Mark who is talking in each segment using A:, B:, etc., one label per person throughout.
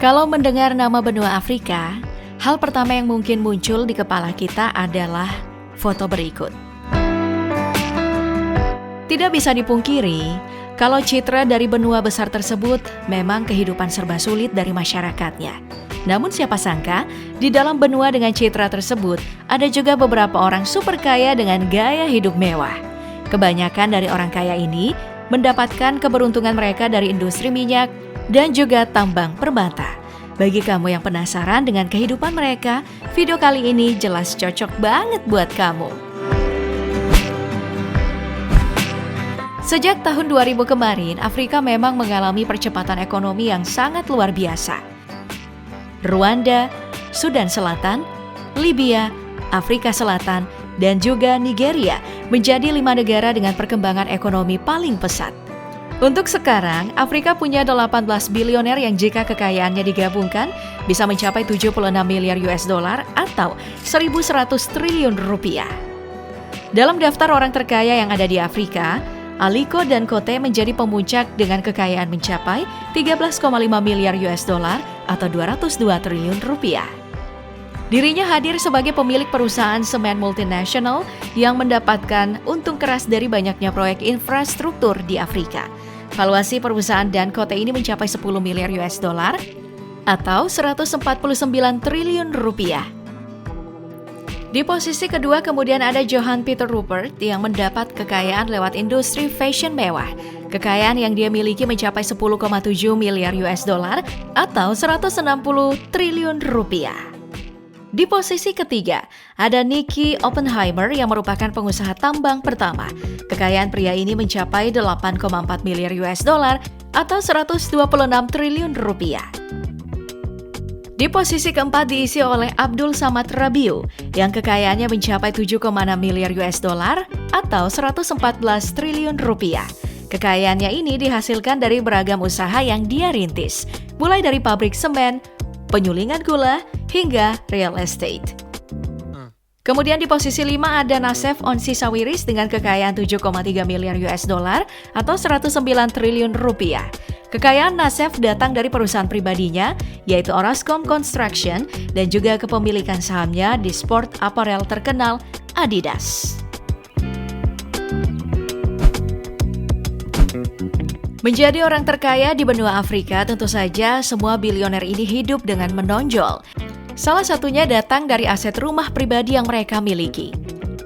A: Kalau mendengar nama benua Afrika, hal pertama yang mungkin muncul di kepala kita adalah foto berikut. Tidak bisa dipungkiri, kalau citra dari benua besar tersebut memang kehidupan serba sulit dari masyarakatnya. Namun siapa sangka, di dalam benua dengan citra tersebut, ada juga beberapa orang super kaya dengan gaya hidup mewah. Kebanyakan dari orang kaya ini mendapatkan keberuntungan mereka dari industri minyak dan juga tambang permata. Bagi kamu yang penasaran dengan kehidupan mereka, video kali ini jelas cocok banget buat kamu. Sejak tahun 2000 kemarin, Afrika memang mengalami percepatan ekonomi yang sangat luar biasa. Rwanda, Sudan Selatan, Libya, Afrika Selatan, dan juga Nigeria menjadi 5 negara dengan perkembangan ekonomi paling pesat. Untuk sekarang, Afrika punya 18 bilioner yang jika kekayaannya digabungkan bisa mencapai 76 miliar US dollar atau 1.100 triliun rupiah. Dalam daftar orang terkaya yang ada di Afrika, Aliko Dangote menjadi pemuncak dengan kekayaan mencapai 13,5 miliar US dollar atau 202 triliun rupiah. Dirinya hadir sebagai pemilik perusahaan semen multinasional yang mendapatkan untung keras dari banyaknya proyek infrastruktur di Afrika. Valuasi perusahaan Dangote ini mencapai 10 miliar US dollar atau 149 triliun rupiah. Di posisi kedua kemudian ada Johan Peter Rupert yang mendapat kekayaan lewat industri fashion mewah. Kekayaan yang dia miliki mencapai 10,7 miliar US dollar atau 160 triliun rupiah. Di posisi ketiga, ada Nicky Oppenheimer yang merupakan pengusaha tambang pertama. Kekayaan pria ini mencapai 8,4 miliar US dollar atau 126 triliun rupiah. Di posisi keempat diisi oleh Abdul Samad Rabiu yang kekayaannya mencapai 7,6 miliar US dollar atau 114 triliun rupiah. Kekayaannya ini dihasilkan dari beragam usaha yang dia rintis, mulai dari pabrik semen, penyulingan gula, hingga real estate. Kemudian di posisi 5 ada Nassef Onsi Sawiris dengan kekayaan 7,3 miliar US dollar atau 109 triliun rupiah. Kekayaan Nassef datang dari perusahaan pribadinya, yaitu Orascom Construction, dan juga kepemilikan sahamnya di sport apparel terkenal Adidas. Menjadi orang terkaya di benua Afrika, tentu saja semua bilioner ini hidup dengan menonjol. Salah satunya datang dari aset rumah pribadi yang mereka miliki.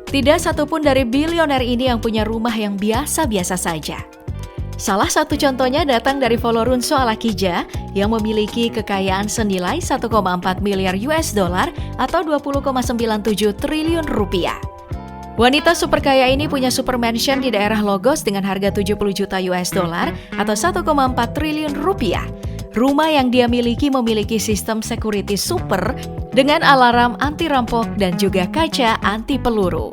A: Tidak satupun dari bilioner ini yang punya rumah yang biasa-biasa saja. Salah satu contohnya datang dari Folorunsho Alakija yang memiliki kekayaan senilai 1,4 miliar US dollar atau 20,97 triliun rupiah. Wanita super kaya ini punya super mansion di daerah Lagos dengan harga 70 juta US dollar atau 1,4 triliun rupiah. Rumah yang dia memiliki sistem security super dengan alarm anti rampok dan juga kaca anti peluru.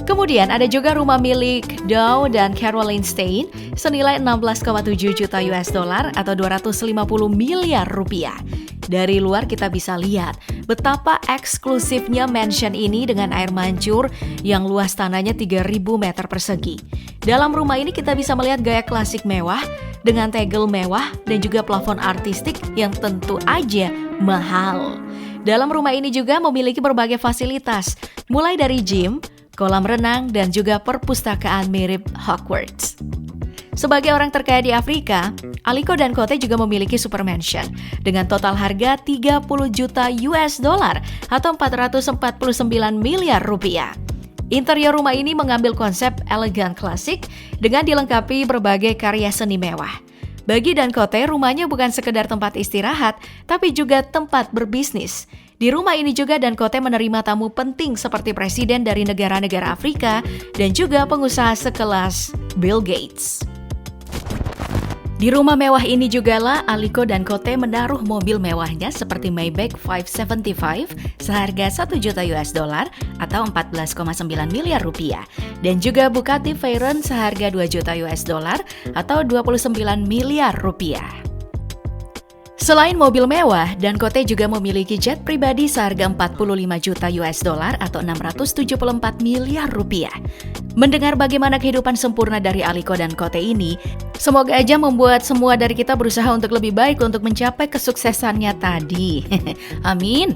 A: Kemudian ada juga rumah milik Dow dan Caroline Stein senilai 16,7 juta US dollar atau 250 miliar rupiah. Dari luar kita bisa lihat betapa eksklusifnya mansion ini dengan air mancur yang luas tanahnya 3.000 meter persegi. Dalam rumah ini kita bisa melihat gaya klasik mewah dengan tegel mewah dan juga plafon artistik yang tentu aja mahal. Dalam rumah ini juga memiliki berbagai fasilitas, mulai dari gym, kolam renang, dan juga perpustakaan mirip Hogwarts. Sebagai orang terkaya di Afrika, Aliko Dangote juga memiliki super mansion dengan total harga 30 juta US dollar atau 449 miliar rupiah. Interior rumah ini mengambil konsep elegan klasik dengan dilengkapi berbagai karya seni mewah. Bagi Dangote, rumahnya bukan sekedar tempat istirahat, tapi juga tempat berbisnis. Di rumah ini juga Dangote menerima tamu penting seperti presiden dari negara-negara Afrika dan juga pengusaha sekelas Bill Gates. Di rumah mewah ini jugalah Aliko Dangote menaruh mobil mewahnya seperti Maybach 575 seharga 1 juta US dollar atau 14,9 miliar rupiah dan juga Bugatti Veyron seharga 2 juta US dollar atau 29 miliar rupiah. Selain mobil mewah, Dangote juga memiliki jet pribadi seharga 45 juta US dollar atau 674 miliar rupiah. Mendengar bagaimana kehidupan sempurna dari Aliko Dangote ini, semoga aja membuat semua dari kita berusaha untuk lebih baik untuk mencapai kesuksesannya tadi. Amin.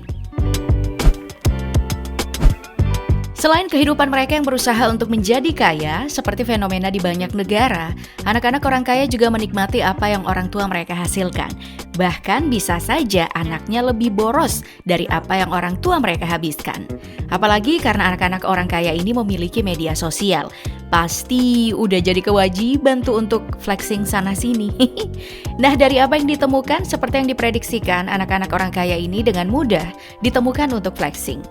A: Selain kehidupan mereka yang berusaha untuk menjadi kaya, seperti fenomena di banyak negara, anak-anak orang kaya juga menikmati apa yang orang tua mereka hasilkan. Bahkan bisa saja anaknya lebih boros dari apa yang orang tua mereka habiskan. Apalagi karena anak-anak orang kaya ini memiliki media sosial. Pasti udah jadi kewajiban tuh untuk flexing sana-sini. Nah, dari apa yang ditemukan, seperti yang diprediksikan, anak-anak orang kaya ini dengan mudah ditemukan untuk flexing.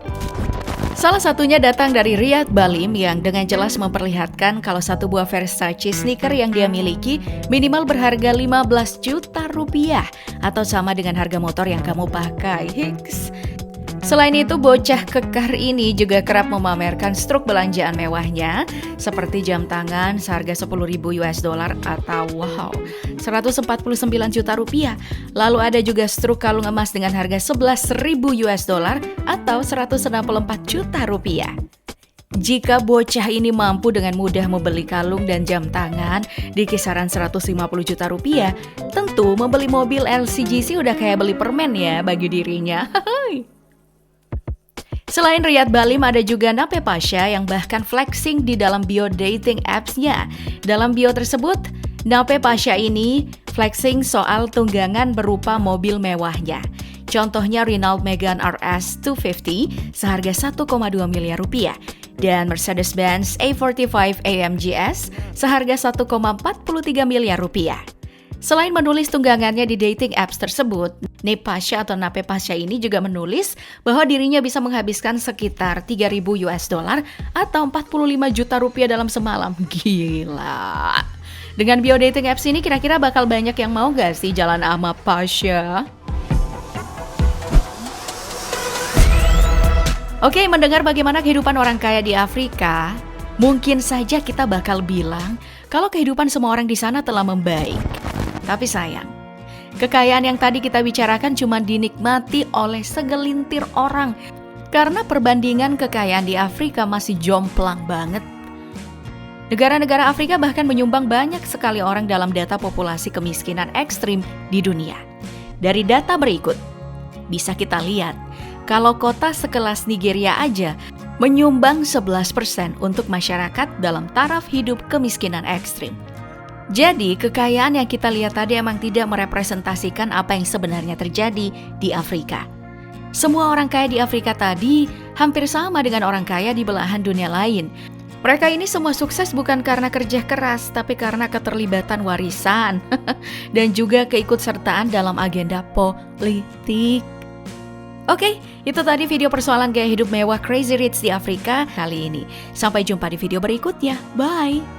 A: Salah satunya datang dari Riyad Balim yang dengan jelas memperlihatkan kalau satu buah Versace sneaker yang dia miliki minimal berharga 15 juta rupiah atau sama dengan harga motor yang kamu pakai. Hiks. Selain itu, bocah kekar ini juga kerap memamerkan struk belanjaan mewahnya seperti jam tangan seharga 10.000 US dollar atau 149 juta rupiah. Lalu ada juga struk kalung emas dengan harga 11.000 US dollar atau 164 juta rupiah. Jika bocah ini mampu dengan mudah membeli kalung dan jam tangan di kisaran 150 juta rupiah, tentu membeli mobil LCGC udah kayak beli permen ya bagi dirinya. Selain Riyad Balim, ada juga Nape Pasha yang bahkan flexing di dalam bio dating apps-nya. Dalam bio tersebut, Nape Pasha ini flexing soal tunggangan berupa mobil mewahnya. Contohnya Renault Megane RS 250 seharga 1,2 miliar rupiah dan Mercedes-Benz A45 AMG S seharga 1,43 miliar rupiah. Selain menulis tunggangannya di dating apps tersebut, Nape Pasha atau Nape Pasha ini juga menulis bahwa dirinya bisa menghabiskan sekitar 3.000 US dollar atau 45 juta rupiah dalam semalam. Gila. Dengan bio dating apps ini kira-kira bakal banyak yang mau gak sih jalan sama Pasha? Oke, mendengar bagaimana kehidupan orang kaya di Afrika, mungkin saja kita bakal bilang kalau kehidupan semua orang di sana telah membaik. Tapi sayang, kekayaan yang tadi kita bicarakan cuma dinikmati oleh segelintir orang karena perbandingan kekayaan di Afrika masih jomplang banget. Negara-negara Afrika bahkan menyumbang banyak sekali orang dalam data populasi kemiskinan ekstrim di dunia. Dari data berikut, bisa kita lihat kalau kota sekelas Nigeria aja menyumbang 11% untuk masyarakat dalam taraf hidup kemiskinan ekstrim. Jadi, kekayaan yang kita lihat tadi emang tidak merepresentasikan apa yang sebenarnya terjadi di Afrika. Semua orang kaya di Afrika tadi hampir sama dengan orang kaya di belahan dunia lain. Mereka ini semua sukses bukan karena kerja keras, tapi karena keterlibatan warisan dan juga keikutsertaan dalam agenda politik. Oke, itu tadi video persoalan gaya hidup mewah Crazy Rich di Afrika kali ini. Sampai jumpa di video berikutnya. Bye!